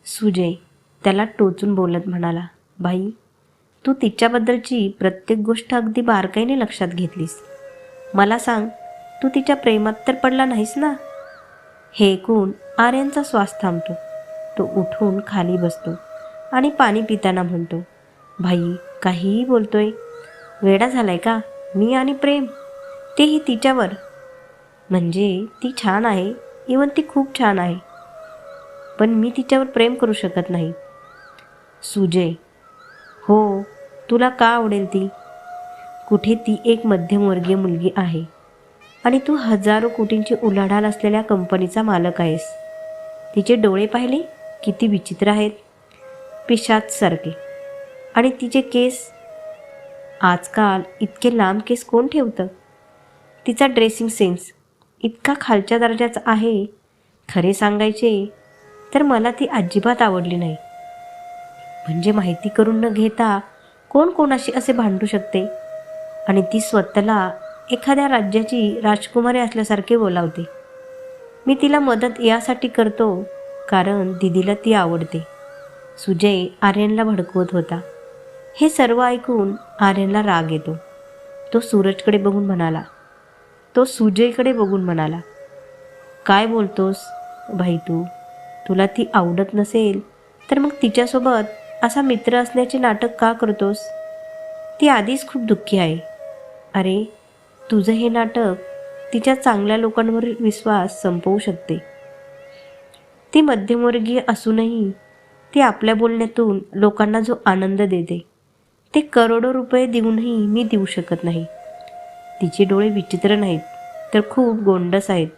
सुजय त्याला टोचून बोलत म्हणाला, भाई, तू तिच्याबद्दलची प्रत्येक गोष्ट अगदी बारकाईने लक्षात घेतलीस. मला सांग, तू तिच्या प्रेमात तर पडला नाहीस ना? हे ऐकून आर्यनचा श्वास थांबतो. तो उठून खाली बसतो आणि पाणी पिताना म्हणतो, भाई, काहीही बोलतोय. वेडा झालाय का? मी आणि प्रेम, तेही तिच्यावर. म्हणजे ती छान आहे, इवन ती खूप छान आहे, पण मी तिच्यावर प्रेम करू शकत नाही. सुजय, हो, तुला का आवडेल ती? कुठे ती एक मध्यमवर्गीय मुलगी आहे आणि तू हजारो कोटींची उलाढाल असलेल्या कंपनीचा मालक आहेस. तिचे डोळे पाहिले किती विचित्र आहेत, पिशाचसारखे. आणि तिचे केस, आजकाल इतके लांब केस कोण ठेवतं? तिचा ड्रेसिंग सेन्स इतका खालच्या दर्जाचा आहे. खरे सांगायचे तर मला ती अजिबात आवडली नाही. म्हणजे माहिती करून न घेता कोण कोणाशी असे भांडू शकते? आणि ती स्वतःला एखाद्या राज्याची राजकुमारी असल्यासारखे बोलावते. मी तिला मदत यासाठी करतो कारण दीदीला ती आवडते. सुजय आर्यनला भडकवत होता. हे सर्व ऐकून आर्यनला राग येतो. तो सूरजकडे बघून म्हणाला, तो सुजयकडे बघून म्हणाला, काय बोलतोस भाई तू? तुला ती आवडत नसेल तर मग तिच्यासोबत असा मित्र असण्याचे नाटक का करतोस? ती आधीच खूप दुःखी आहे. अरे, तुझं हे नाटक तिच्या चांगल्या लोकांवरील विश्वास संपवू शकते. ती मध्यमवर्गीय असूनही ती आपल्या बोलण्यातून लोकांना जो आनंद देते ते करोडो रुपये देऊनही मी देऊ शकत नाही. तिचे डोळे विचित्र नाहीत तर खूप गोंडस आहेत,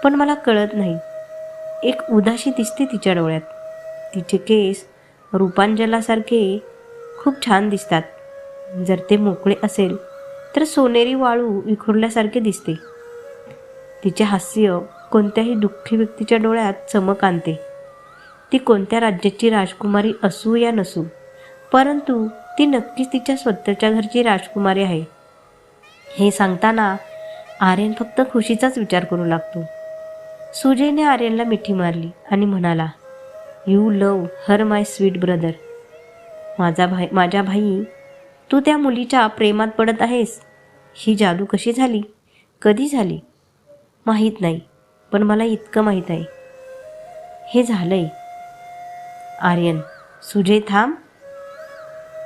पण मला कळत नाही, एक उदासी दिसते तिच्या डोळ्यात. तिचे केस रूपांजलासारखे खूप छान दिसतात. जर ते मोकळे असेल तर सोनेरी वाळू विखुरल्यासारखे दिसते. तिचे हास्य कोणत्याही दुःखी व्यक्तीच्या डोळ्यात चमक आणते. ती कोणत्या राज्याची राजकुमारी असू या नसू, परंतु ती नक्कीच तिच्या स्वतःच्या घरची राजकुमारी आहे. हे सांगताना आर्यन फक्त खुशीचाच विचार करू लागतो. सुजयने आर्यनला मिठी मारली आणि म्हणाला, you love her my sweet brother. माझ्या भाई, तू त्या मुलीच्या प्रेमात पडत आहेस. ही जादू कशी झाली, कधी झाली माहीत नाही, पण मला इतकं माहीत आहे, हे झालंय. आर्यन, सुजय थांब.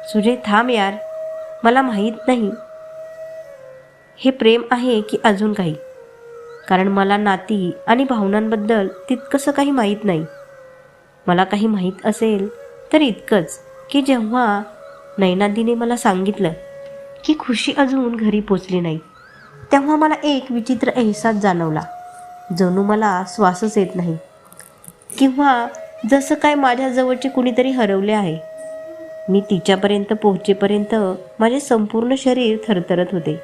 सुजय थांब यार, मला माहीत नाही हे प्रेम आहे की अजून काही, कारण मला नाती आणि भावनांबद्दल तितकंसं काही माहीत नाही. मला काही माहीत असेल तर इतकंच की जेव्हा नैनादीने मला सांगितलं की खुशी अजून घरी पोचली नाही, तेव्हा मला एक विचित्र अहसास जाणवला. जणू मला श्वासच येत नाही, किंवा जसं काय माझ्या जवळचे कुणीतरी हरवले आहे. मी तिच्यापर्यंत पोहोचेपर्यंत माझे संपूर्ण शरीर थरथरत होते.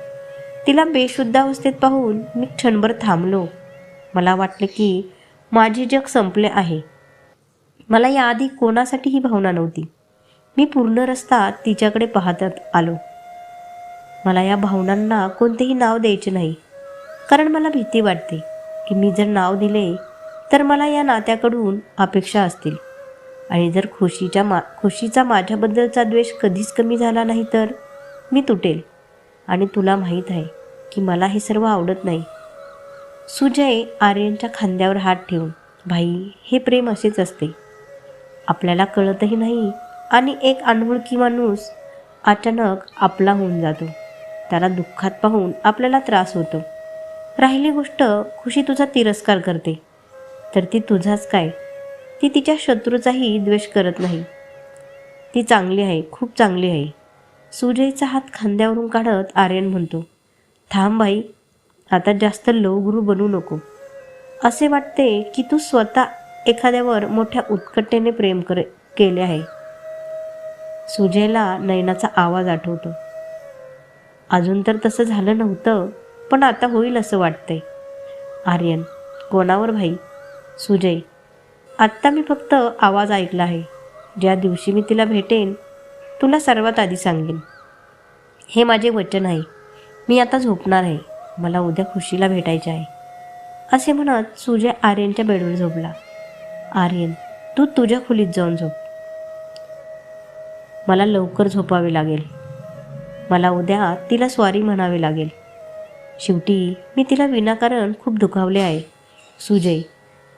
तिला बेशुद्धावस्थेत पाहून मी क्षणभर थांबलो. मला वाटले की माझे जग संपले आहे. मला याआधी कोणासाठी ही भावना नव्हती. मी पूर्ण रस्ता तिच्याकडे पाहत आलो. मला या भावनांना कोणतेही नाव द्यायचे नाही, कारण मला भीती वाटते की मी जर नाव दिले तर मला या नात्याकडून अपेक्षा असतील, आणि जर खुशीचा माझ्याबद्दलचा द्वेष कधीच कमी झाला नाही तर मी तुटेल. आणि तुला माहीत आहे की मला हे सर्व आवडत नाही. सुजय आर्यनच्या खांद्यावर हात ठेवून, भाई, हे प्रेम असेच असते. आपल्याला कळतही नाही आणि एक अनोळखी माणूस अचानक आपला होऊन जातो. त्याला दुःखात पाहून आपल्याला त्रास होतो. राहिली गोष्ट खुशी तुझा तिरस्कार करते, तर ती तुझाच काय, ती तिच्या शत्रूचाही द्वेष करत नाही. ती चांगली आहे, खूप चांगली आहे. सुजयचा हात खांद्यावरून काढत आर्यन म्हणतो, थांब भाई, आता जास्त लवगुरू बनू नको. असे वाटते की तू स्वतः एखाद्यावर मोठ्या उत्कटेने प्रेम केले आहे. सुजयला नैनाचा आवाज आठवतो. अजून तर तसं झालं नव्हतं, पण आता होईल असं वाटतंय. आर्यन, कोणावर भाई? सुजय, आत्ता मी फक्त आवाज ऐकला आहे. ज्या दिवशी मी तिला भेटेन तुला सर्वात आधी सांगेन. हे माझे वचन आहे. मी आता झोपणार आहे. मला उद्या खुशीला भेटायचे आहे. असे म्हणत सुजय आर्यनच्या बेडवर झोपला. आर्यन, तू तुझ्या खोलीत जाऊन झोप. मला लवकर झोपावे लागेल. मला उद्या तिला सॉरी म्हणावे लागेल. शेवटी मी तिला विनाकारण खूप दुखावले आहे. सुजय,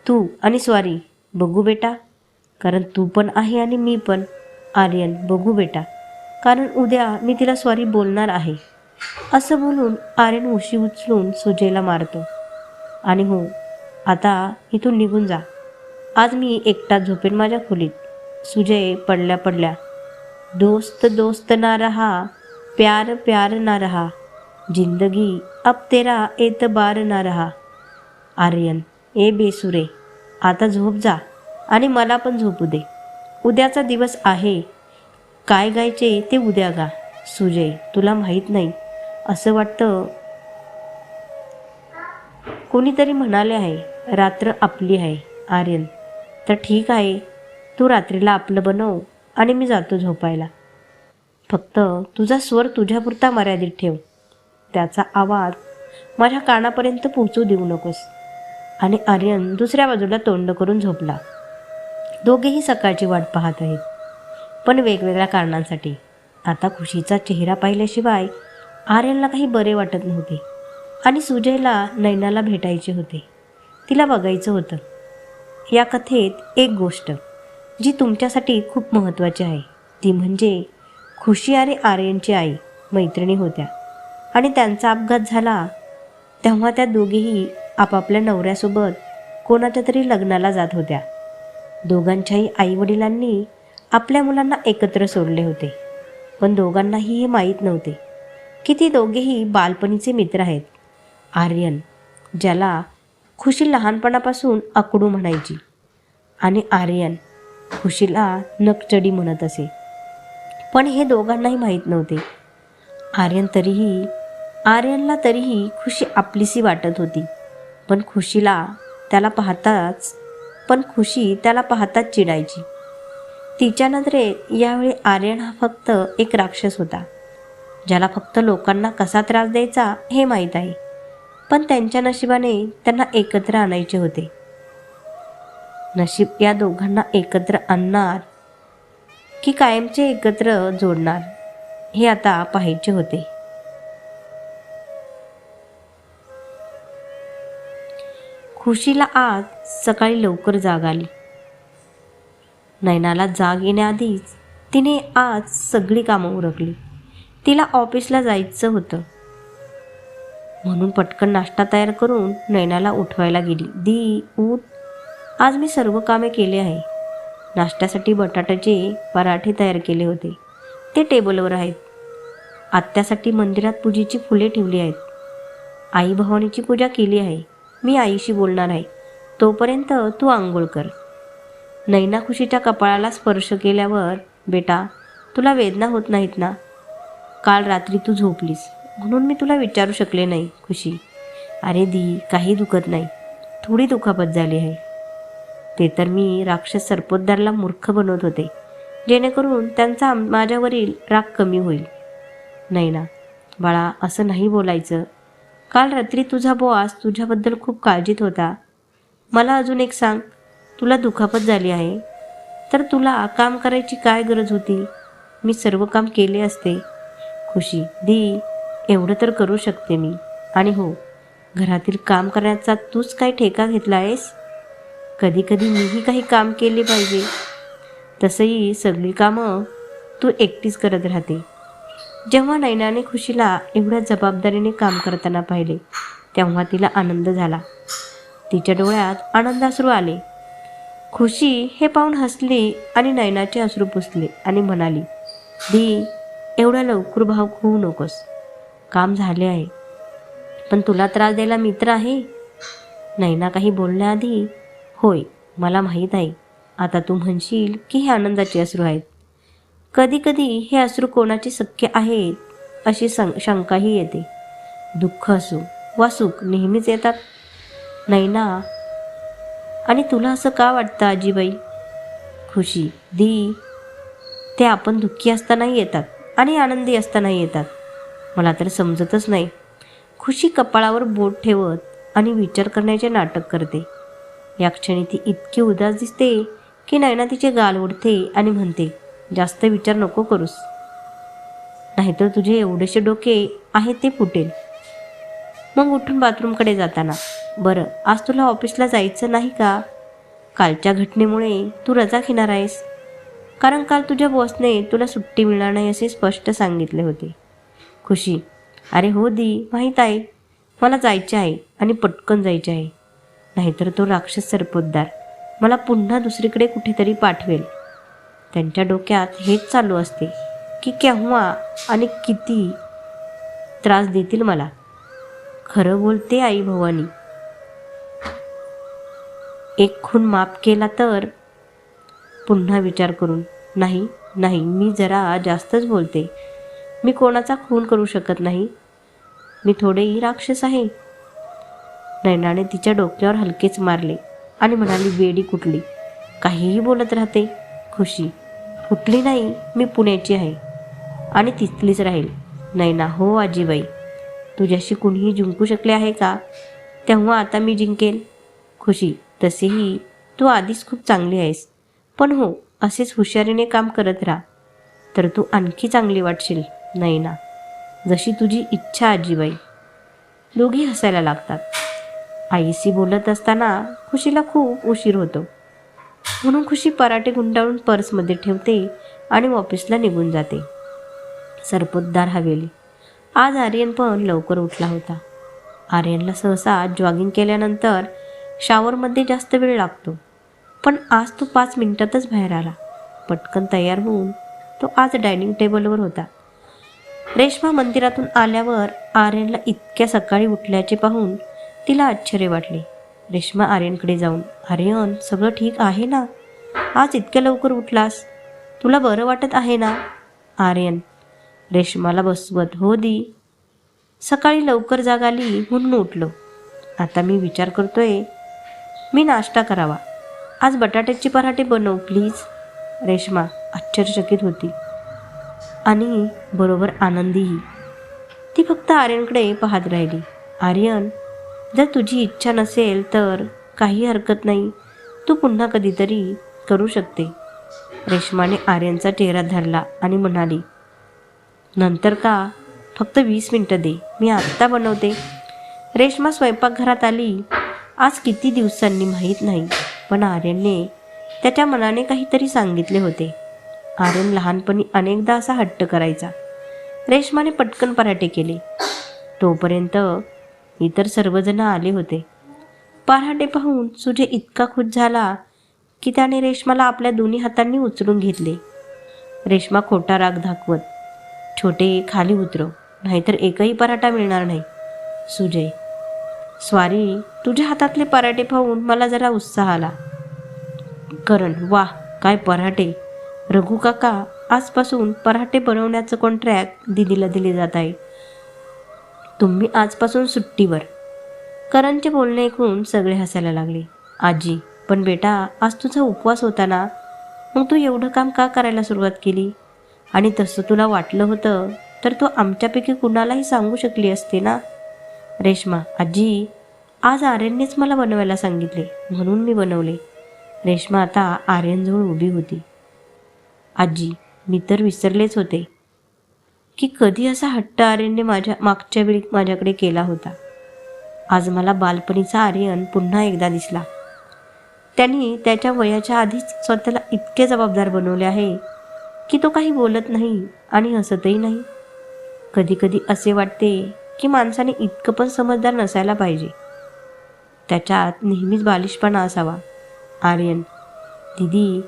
तू आणि सॉरी बघू बेटा, कारण तू पण आहे आणि मी पण. आर्यन, बघू बेटा, कारण उद्या मी तिला सॉरी बोलणार आहे. असं बोलून आर्यन उशी उचलून सुजयला मारतो. आणि हो, आता इथून निघून जा. आज मी एकटा झोपेन माझ्या खोलीत. सुजय पडल्या पडल्या, दोस्त दोस्त ना रहा, प्यार प्यार ना रहा, जिंदगी अब तेरा एतबार ना रहा. आर्यन, ए बेसुरे, आता झोप जा आणि मला पण झोपू दे. उद्याचा दिवस आहे. काय गायचे ते उद्या गा. सुजय, तुला माहीत नाही, असं वाटतं कोणीतरी म्हणाले आहे, रात्र आपली आहे. आर्यन, तर ठीक आहे, तू रात्रीला आपलं बनव आणि मी जातो झोपायला. फक्त तुझा स्वर तुझ्यापुरता मर्यादित ठेव. त्याचा आवाज माझ्या कानापर्यंत पोहोचू देऊ नकोस. आणि आर्यन दुसऱ्या बाजूला तोंड करून झोपला. दोघेही सकाळची वाट पाहत आहेत, पण वेगवेगळ्या कारणांसाठी. आता खुशीचा चेहरा पाहिल्याशिवाय आर्यनला काही बरे वाटत नव्हते. आणि सुजयला नैनाला भेटायचे होते, तिला बघायचं होतं. या कथेत एक गोष्ट जी तुमच्यासाठी खूप महत्त्वाची आहे, ती म्हणजे खुशी आणि आर्यनची आई मैत्रिणी होत्या आणि त्यांचा अपघात झाला तेव्हा त्या दोघीही आपापल्या नवऱ्यासोबत कोणाच्या तरी लग्नाला जात होत्या. दोघांच्याही आईवडिलांनी आपल्या मुलांना एकत्र सोडले होते, पण दोघांनाही हे माहीत नव्हते की ती दोघेही बालपणीचे मित्र आहेत. आर्यन, ज्याला खुशी लहानपणापासून आकडू म्हणायची, आणि आर्यन खुशीला नकचडी म्हणत असे. पण हे दोघांनाही माहीत नव्हते. आर्यनला तरीही खुशी आपलीशी वाटत होती, पण खुशी त्याला पाहताच चिडायची. तिच्या नजरेत यावेळी आर्यन हा फक्त एक राक्षस होता, ज्याला फक्त लोकांना कसा त्रास द्यायचा हे माहीत आहे. पण त्यांच्या नशिबाने त्यांना एकत्र आणायचे होते. नशीब या दोघांना एकत्र आणणार की कायमचे एकत्र जोडणार हे आता पाहायचे होते. खुशीला आज सकाळी लवकर जाग आली. नैनाला जाग येण्याआधीच तिने आज सगळी कामं उरकली. तिला ऑफिसला जायचं होतं म्हणून पटकन नाश्ता तयार करून नैनाला उठवायला गेली. दी, उठ, आज मी सर्व कामे केली आहे. नाश्त्यासाठी बटाट्याचे पराठे तयार केले होते, ते टेबलवर आहेत. आत्यासाठी मंदिरात पूजेची फुले ठेवली आहेत. आई भवानीची पूजा केली आहे. मी आईशी बोलणार आहे, तोपर्यंत तू आंघोळ कर. नैना खुशीच्या कपाळाला स्पर्श केल्यावर, बेटा, तुला वेदना होत नाहीत ना? काल रात्री तू झोपलीस म्हणून मी तुला विचारू शकले नाही. खुशी, अरे दी, काही दुखत नाही, थोडी दुखापत झाली आहे. ते तर मी राक्षस सरपोतदारला मूर्ख बनवत होते, जेणेकरून त्यांचा माझ्यावरील राग कमी होईल. नैना, बाळा, असं नाही बोलायचं. काल रात्री तुझा बॉस तुझ्याबद्दल खूप काळजीत होता. मला अजून एक सांग, तुला दुखापत झाली आहे तर तुला काम करायची काय गरज होती? मी सर्व काम केले असते. खुशी, दी, एवढं तर करू शकते मी. आणि हो, घरातील काम करण्याचा तूच काय ठेका घेतला आहेस? कधी कधी मीही काही काम केले पाहिजे. तसंही सगळी कामं तू एकटीच करत राहते. जेव्हा नैनाने खुशीला एवढ्या जबाबदारीने काम करताना पाहिले तेव्हा तिला आनंद झाला. तिच्या डोळ्यात आनंदाश्रू आले. खुशी हे पाहून हसली आणि नैनाचे अश्रू पुसले आणि म्हणाली, दी, एवढ्या लवकर भावुक होऊ नकोस. काम झाले आहे, पण तुला त्रास द्यायला मित्र आहे. नैना काही बोलण्याआधी, होय, मला माहीत आहे. आता तू म्हणशील की हे आनंदाचे अश्रू आहेत. कधी कधी हे अश्रू कोणाचे सख्य आहेत अशी शंकाही येते. दुःख असो वा सुख नेहमीच येतात, नैना. आणि तुला असं का वाटतं आजीबाई? खुशी, दी, ते आपण दुःखी असतानाही येतात आणि आनंदी असतानाही येतात. मला तर समजतच नाही. खुशी कपाळावर बोट ठेवत आणि विचार करण्याचे नाटक करते. या क्षणी ती इतकी उदास दिसते की नैना तिचे गाल ओढते आणि म्हणते, जास्त विचार नको करूस, नाहीतर तुझे एवढेसे डोके आहे ते फुटेल. मग उठून बाथरूमकडे जाताना, बरं आज तुला ऑफिसला जायचं नाही का? कालच्या घटनेमुळे तू रजा घेणार आहेस, कारण काल तुझ्या बॉसने तुला सुट्टी मिळणार नाही असे स्पष्ट सांगितले होते. खुशी, अरे हो दी, माहीत आहे, मला जायचे आहे आणि पटकन जायचे आहे, नाहीतर तो राक्षस सरपोतदार मला पुन्हा दुसरीकडे कुठेतरी पाठवेल. त्यांच्या डोक्यात हेच चालू असते की केव्हा आणि किती त्रास देतील मला. खरं बोलते आई भवानी, एक खून माफ केला तर. पुन्हा विचार करून, नाही नाही, मी जरा जास्तच बोलते. मी कोणाचा खून करू शकत नाही, मी थोडेही राक्षस आहे. नैनाने तिच्या डोक्यावर हलकेच मारले आणि म्हणाली, वेडी कुठली, काहीही बोलत राहते. खुशी, कुठली नाही, मी पुण्याची आहे आणि तिथलीच राहील. नैना, हो आजीबाई, तुझ्याशी कुणीही जिंकू शकले आहे का? तेव्हा आता मी जिंकेल. खुशी, तसेही तू आधीच खूप चांगली आहेस, पण हो, असेच हुशारीने काम करत राहा तर तू आणखी चांगली वाटशील. नैना, जशी तुझी इच्छा आजीबाई. दोघी हसायला लागतात. आईशी बोलत असताना खुशीला खूप उशीर होतो, म्हणून खुशी पराठे गुंडाळून पर्समध्ये ठेवते आणि ऑफिसला निघून जाते. सरपोतदार हवेली. आज आर्यन पण लवकर उठला होता. आर्यनला सहसा जॉगिंग केल्यानंतर शॉवरमध्ये जास्त वेळ लागतो, पण आज तो 5 मिनिटातच बाहेर आला. पटकन तयार होऊन तो आज डायनिंग टेबलवर होता. रेश्मा मंदिरातून आल्यावर आर्यनला इतक्या सकाळी उठल्याचे पाहून तिला आश्चर्य वाटले. रेश्मा आर्यनकडे जाऊन, आर्यन, सगळं ठीक आहे ना? आज इतक्या लवकर उठलास, तुला बरं वाटत आहे ना? आर्यन रेश्माला बसवत, हो दी, सकाळी लवकर जाग आली म्हणून उठलो. आता मी विचार करतोय मी नाश्ता करावा. आज बटाट्याचे पराठे बनव प्लीज. रेश्मा आश्चर्यचकित होती आणि बरोबर आनंदीही. ती फक्त आर्यनकडे पाहत राहिली. आर्यन, जर तुझी इच्छा नसेल तर काही हरकत नाही, तू पुन्हा कधीतरी करू शकते. रेश्माने आर्यनचा चेहरा धरला आणि म्हणाली, नंतर का? फक्त 20 मिनिटं दे, मी आत्ता बनवते. रेश्मा स्वयंपाकघरात आली. आज किती दिवसांनी माहीत नाही, पण आर्यनने त्याच्या मनाने काहीतरी सांगितले होते. आर्यन लहानपणी अनेकदा असा हट्ट करायचा. रेश्माने पटकन पराठे केले. तोपर्यंत इतर सर्वजण आले होते. पराठे पाहून सुजय इतका खुश झाला की त्याने रेश्माला आपल्या दोन्ही हातांनी उचलून घेतले. रेश्मा खोटा राग दाखवत, छोटे, खाली उतरव, नाहीतर एकही पराठा मिळणार नाही. सुजय, स्वारी, तुझ्या हातातले पराठे पाहून मला जरा उत्साह आला. करण, वाह, काय पराठे. रघु काका, आजपासून पराठे बनवण्याचं कॉन्ट्रॅक्ट दीदीला दिले जात आहे. तुम्ही आजपासून सुट्टीवर. करणचे बोलणे ऐकून सगळे हसायला लागले. आजी, पण बेटा, आज तुझा उपवास होता ना, मग तू एवढं काम का करायला सुरुवात केली? आणि तसं तुला वाटलं होतं तर तू आमच्यापैकी कुणालाही सांगू शकली असते ना. रेश्मा, आजी, आज आर्यननेच मला बनवायला सांगितले म्हणून मी बनवले. रेश्मा आता आर्यनजवळ उभी होती. आजी, मी तर विसरलेच होते की कधी असा हट्ट आर्यनने मागच्या वेळी माझ्याकडे केला होता. आज मला बालपणीचा आर्यन पुन्हा एकदा दिसला. त्यांनी त्याच्या वयाच्या आधीच स्वतःला इतके जबाबदार बनवले आहे की तो काही बोलत नाही आणि हसतही नाही. कधी कधी असे वाटते की माणसाने इतकं पण समजदार नसायला पाहिजे, त्याच्यात नेहमीच बालिशपणा असावा. आर्यन, दीदी,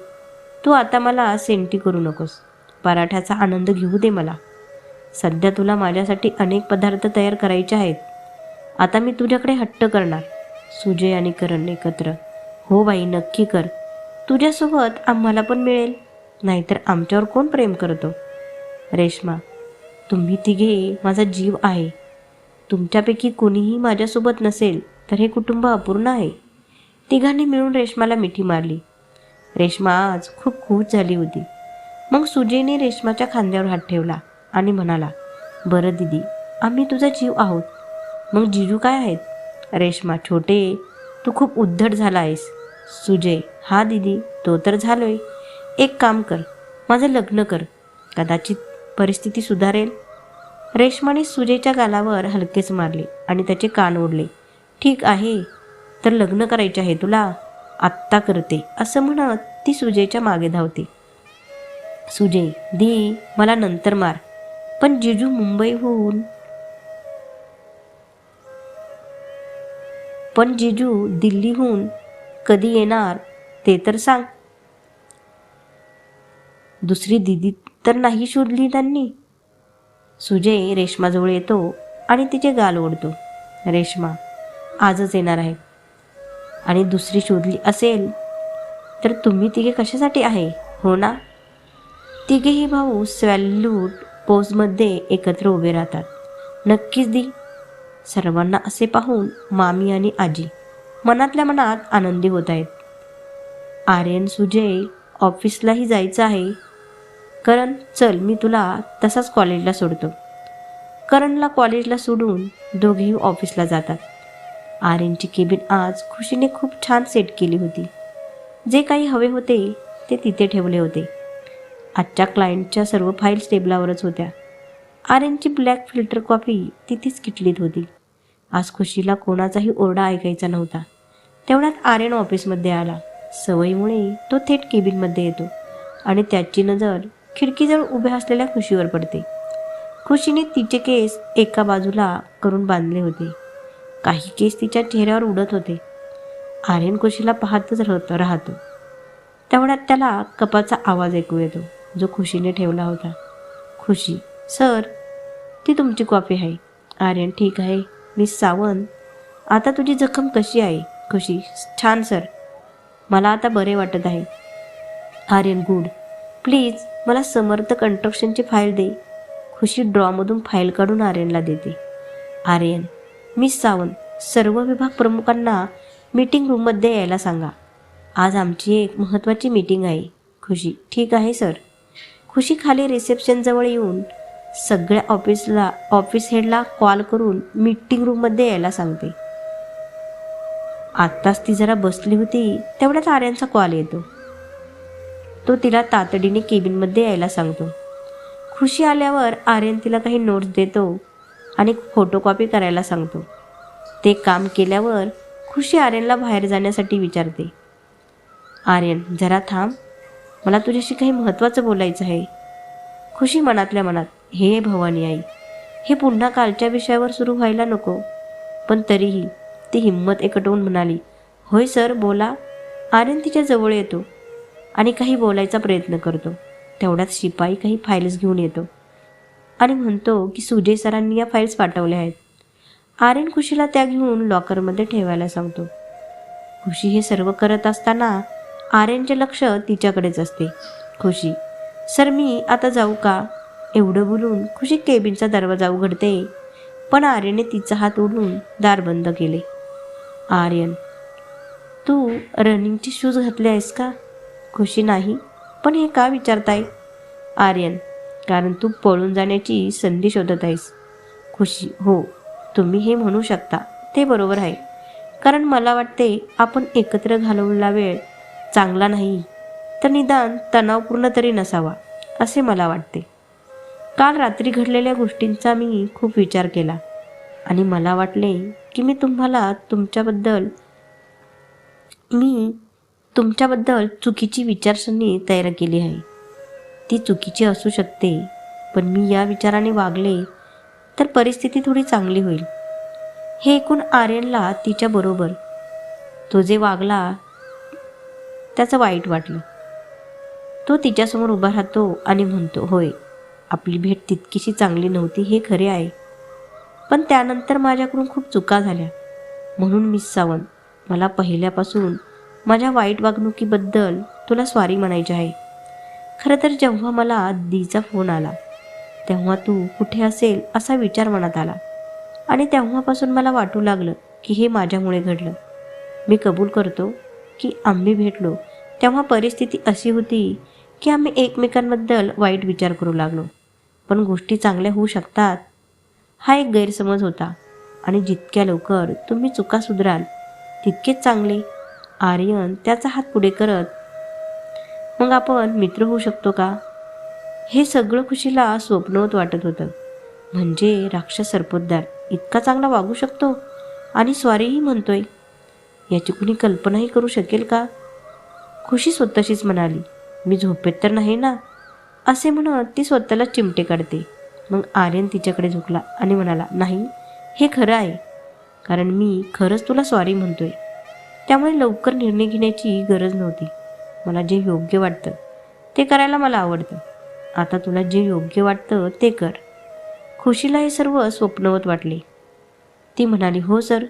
तू आता मला सेंटी करू नकोस. पराठ्याचा आनंद घेऊ दे मला. सध्या तुला माझ्यासाठी अनेक पदार्थ तयार करायचे आहेत. आता मी तुझ्याकडे हट्ट करणार. सुजय आणि करण एकत्र. हो बाई, नक्की कर. तुझ्यासोबत आम्हाला पण मिळेल, नाहीतर आमच्यावर कोण प्रेम करतो? रेश्मा, तुम्ही तिघे माझा जीव आहे. तुमच्यापैकी कोणीही माझ्यासोबत नसेल तर हे कुटुंब अपूर्ण आहे. तिघांनी मिळून रेश्माला मिठी मारली. रेश्मा आज खूप खुश झाली होती. मग सुजयने रेश्माच्या खांद्यावर हात ठेवला आणि म्हणाला, बरं दीदी, आम्ही तुझा जीव आहोत. मग जिजू काय आहेत? रेश्मा, छोटे, तू खूप उद्धट झाला आहेस. सुजय, हा दीदी, तो तर झालोय. एक काम कर, माझं लग्न कर, कदाचित परिस्थिती सुधारेल. रेश्माने सुजयच्या गालावर हलकेच मारले आणि त्याचे कान ओढले. ठीक आहे, तर लग्न करायचे आहे तुला? आत्ता करते, असं म्हणत ती सुजयच्या मागे धावते. सुजय, दी मला नंतर मार, पण जिजू मुंबईहून पण जिजू दिल्लीहून कधी येणार ते तर सांग. दुसरी दिदी तर नाही शोधली त्यांनी? सुजय रेश्माजवळ येतो आणि तिचे गाल ओढतो. रेश्मा आजच येणार आहे. आणि दुसरी शोधली असेल तर तुम्ही तिघे कशासाठी आहे, हो ना? तिघेही भाऊ स्वॅल्यूट पोजमध्ये एकत्र उभे राहतात. नक्कीच दी. सर्वांना असे पाहून मामी आणि आजी मनातल्या मनात आनंदी होत आहेत. आर्यन, सुजय ऑफिसलाही जायचं आहे. करण, चल मी तुला तसाच कॉलेजला सोडतो. करणला कॉलेजला सोडून दोघेही ऑफिसला जातात. आर्यनची केबिन आज खुशीने खूप छान सेट केली होती. जे काही हवे होते ते तिथे ठेवले होते. आजच्या क्लायंटच्या सर्व फाईल्स टेबलावरच होत्या. आर्यनची ब्लॅक फिल्टर कॉफी तिथेच किटलीत होती. आज खुशीला कोणाचाही ओरडा ऐकायचा नव्हता. तेवढ्यात आर्यन ऑफिसमध्ये आला. सवयीमुळे तो थेट केबिनमध्ये येतो आणि त्याची नजर खिडकीजवळ उभ्या असलेल्या खुशीवर पडते. खुशीने तिचे केस एका बाजूला करून बांधले होते. काही केस तिच्या चेहऱ्यावर उडत होते. आर्यन खुशीला पाहतच राहतो. तेवढ्यात त्याला कपाचा आवाज ऐकू येतो, जो खुशीने ठेवला होता. खुशी, सर, ती तुमची कॉफी आहे. आर्यन, ठीक आहे मिस सावंत. आता तुझी जखम कशी आहे? खुशी, छान सर, मला आता बरे वाटत आहे. आर्यन, गुड. प्लीज मला समर्थ कन्स्ट्रक्शनची फाईल दे. खुशी ड्रॉमधून फाईल काढून आर्यनला देते. आर्यन, मिस सावंत, सर्व विभाग प्रमुखांना मीटिंग रूममध्ये यायला सांगा. आज आमची एक महत्त्वाची मीटिंग आहे. खुशी, ठीक आहे सर. खुशी खाली रिसेप्शनजवळ येऊन सगळ्या ऑफिस हेडला कॉल करून मीटिंग रूममध्ये यायला सांगते. आत्ताच ती जरा बसली होती, तेवढ्यात आर्यनचा कॉल येतो. तो तिला तातडीने केबिनमध्ये यायला सांगतो. खुशी आल्यावर आर्यन तिला काही नोट्स देतो आणि फोटोकॉपी करायला सांगतो. ते काम केल्यावर खुशी आर्यनला बाहेर जाण्यासाठी विचारते. आर्यन, जरा थांब, मला तुझ्याशी काही महत्त्वाचं बोलायचं आहे. खुशी मनातल्या मनात, हे भवानी आई, हे पुन्हा कालच्या विषयावर सुरू व्हायला नको. पण तरीही ती हिंमत एकवटून म्हणाली, होय सर, बोला. आर्यन तिच्या जवळ येतो आणि काही बोलायचा प्रयत्न करतो. तेवढ्यात शिपाई काही फाईल्स घेऊन येतो आणि म्हणतो की सुजय सरांनी या फाईल्स पाठवल्या आहेत. आर्यन खुशीला त्या घेऊन लॉकरमध्ये ठेवायला सांगतो. खुशी हे सर्व करत असताना आर्यनचे लक्ष तिच्याकडेच असते. खुशी, सर मी आता जाऊ का? एवढं बोलून खुशी केबिनचा दरवाजा उघडते, पण आर्यनने तिचा हात ओढून दार बंद केले. आर्यन, तू रनिंगचे शूज घातले आहेस का? खुशी, नाही. पण हे का विचारताय? आर्यन, कारण तू पळून जाण्याची संधी शोधत आहेस. खुशी, हो, तुम्ही हे म्हणू शकता, ते बरोबर आहे. कारण मला वाटते आपण एकत्र घालवलेला वेळ चांगला नाही, तर निदान तणावपूर्ण तरी नसावा, असे मला वाटते. काल रात्री घडलेल्या गोष्टींचा मी खूप विचार केला आणि मला वाटले की मी तुमच्याबद्दल चुकीची विचारसरणी तयार केली आहे. ती चुकीची असू शकते, पण मी या विचाराने वागले तर परिस्थिती थोडी चांगली होईल. हे ऐकून आर्यनला तिच्याबरोबर तो जे वागला त्याचं वाईट वाटलं. तो तिच्यासमोर उभा राहतो आणि म्हणतो, होय, आपली भेट तितकीशी चांगली नव्हती हे खरे आहे, पण त्यानंतर माझ्याकडून खूप चुका झाल्या. म्हणून मिस सावंत, मला पहिल्यापासून माझ्या वाईट वागणुकीबद्दल तुला सॉरी म्हणायची आहे. खरं तर जेव्हा मला दीचा फोन आला तेव्हा तू कुठे असेल असा विचार मनात आला आणि तेव्हापासून मला वाटू लागलं की हे माझ्यामुळे घडलं. मी कबूल करतो की आम्ही भेटलो तेव्हा परिस्थिती अशी होती की आम्ही एकमेकांबद्दल वाईट विचार करू लागलो, पण गोष्टी चांगल्या होऊ शकतात हा एक गैरसमज होता आणि जितक्या लवकर तुम्ही चुका सुधाराल तितकेच चांगले. आर्यन त्याचा हात पुढे करत, मग आपण मित्र होऊ शकतो का? हे सगळं खुशीला स्वप्नवत वाटत होतं. म्हणजे राक्षस सरपोतदार इतका चांगला वागू शकतो आणि स्वारीही म्हणतोय, याची कुणी कल्पनाही करू शकेल का? खुशी स्वतःशीच म्हणाली, मी झोपेत तर नाही ना? असे म्हणत ती स्वतःला चिमटे काढते. मग आर्यन तिच्याकडे झुकला आणि म्हणाला, नाही, हे खरं आहे, कारण मी खरंच तुला सॉरी म्हणतोय. त्यामुळे लवकर निर्णय घेण्याची गरज नव्हती. मला जे योग्य वाटतं ते करायला मला आवडतं. आता तुला जे योग्य वाटतं ते कर. खुशीला हे सर्व स्वप्नवत वाटले. ती म्हणाली, हो सर,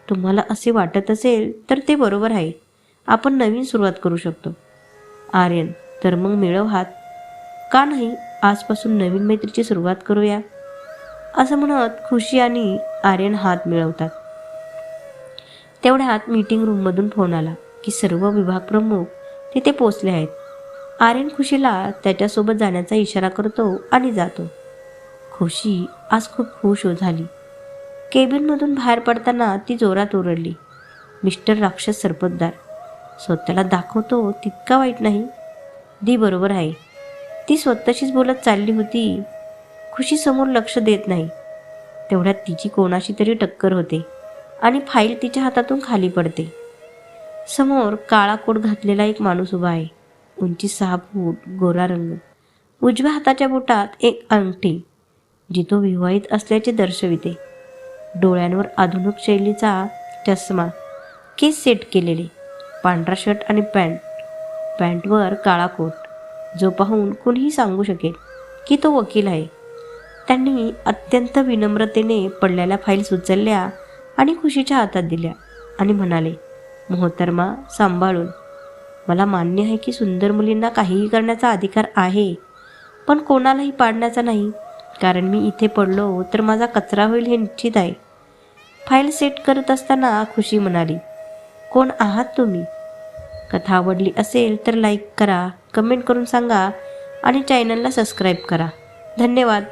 तुम्हाला असे वाटत असेल तर ते बरोबर आहे. आपण नवीन सुरुवात करू शकतो. आर्यन, तर मग मिळव हात. का नाही, आजपासून नवीन मैत्रीची सुरुवात करूया. असं म्हणत खुशी आणि आर्यन हात मिळवतात. तेवढ्यात मीटिंग रूममधून फोन आला की सर्व विभाग प्रमुख तिथे पोचले आहेत. आर्यन खुशीला त्याच्यासोबत जाण्याचा इशारा करतो आणि जातो. खुशी आज खूप खुश झाली. केबिनमधून बाहेर पडताना ती जोरात ओरडली, मिस्टर राक्षस सरपोतदार, स्वतःला दाखवतो तितका वाईट नाही. दी बरोबर आहे. ती स्वतःशीच बोलत चालली होती. खुशी समोर लक्ष देत नाही. तेवढ्यात तिची कोणाशी तरी टक्कर होते आणि फाईल तिच्या हातातून खाली पडते. समोर काळा कोट घातलेला एक माणूस उभा आहे. उंची 6 फूट, गोरा रंग, उजव्या हाताच्या बोटात एक अंगठी जी तो विवाहित असल्याचे दर्शविते. डोळ्यांवर आधुनिक शैलीचा चष्मा, केस सेट केलेले, पांढरा शर्ट आणि पॅन्टवर काळा कोट, जो पाहून कोणीही सांगू शकेल की तो वकील आहे. त्यांनी अत्यंत विनम्रतेने पडलेल्या फाईल्स उचलल्या आणि खुशीच्या हातात दिल्या आणि म्हणाले, मोहतरमा, सांभाळून. मला मान्य आहे की सुंदर मुलींना काहीही करण्याचा अधिकार आहे, पण कोणालाही पाडण्याचा नाही, कारण मी इथे पडलो तर माझा कचरा होईल हे निश्चित आहे. फाईल सेट करत असताना खुशी म्हणाली, कोण आहात तुम्ही? कथा आवडली असेल तर लाईक करा, कमेंट करून सांगा आणि चॅनलला सबस्क्राईब करा. धन्यवाद.